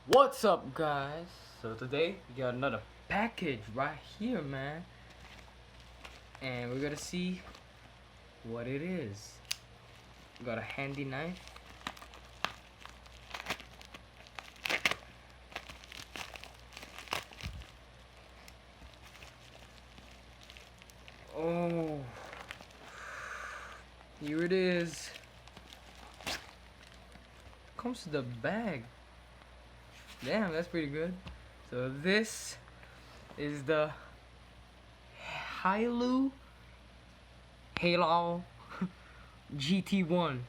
What's up, guys? So today we got another package right here, man, and we're gonna see what it is. Got a handy knife. Oh, here it is. Comes to the bag. Damn, that's pretty good. So this is the Haylou GT1,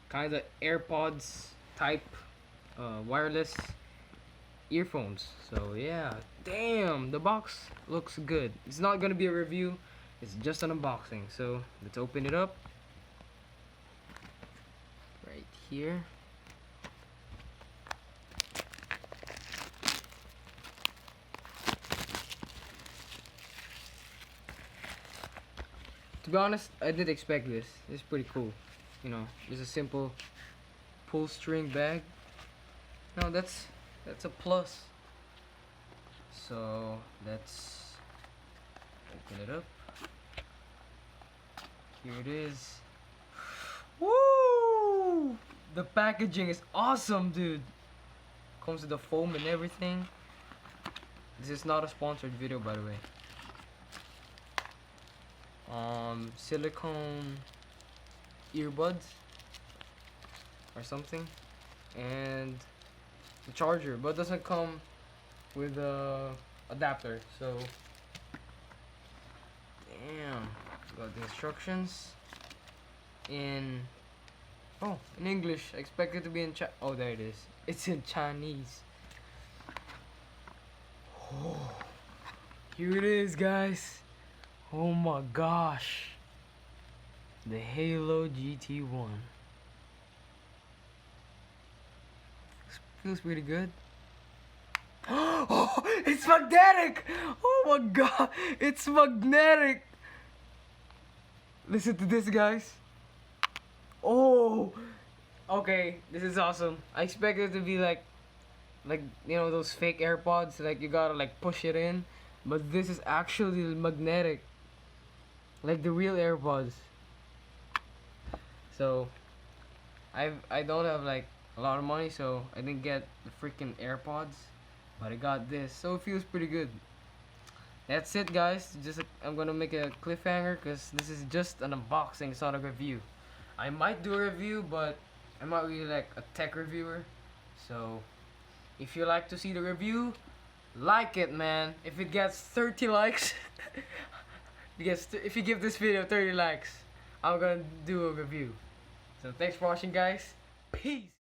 kind of AirPods type wireless earphones. So yeah, damn, the box looks good. It's not gonna be a review, it's just an unboxing. So let's open it up right here. To be honest, I didn't expect this. It's pretty cool. You know, it's a simple pull string bag. No, that's a plus. So let's open it up. Here it is. Woo! The packaging is awesome, dude. Comes with the foam and everything. This is not a sponsored video, by the way. Silicone earbuds or something, and the charger, but doesn't come with a adapter. So damn, got the instructions in English. I expect it to be in oh, there it is. It's in Chinese. Oh, here it is, guys. Oh my gosh, the Haylou GT1. Feels pretty good. Oh, it's magnetic! Oh my god, it's magnetic! Listen to this, guys. Oh, okay, this is awesome. I expected it to be like you know, those fake AirPods, like you gotta like push it in, but this is actually magnetic. Like the real AirPods. So I don't have like a lot of money, so I didn't get the freaking AirPods, but I got this, so it feels pretty good. That's it, guys. I'm gonna make a cliffhanger because this is just an unboxing, it's not a review. I might do a review, but I'm not really like a tech reviewer. So if you like to see the review, like it, man. If it gets 30 likes because if you give this video 30 likes, I'm gonna do a review. So thanks for watching, guys. Peace.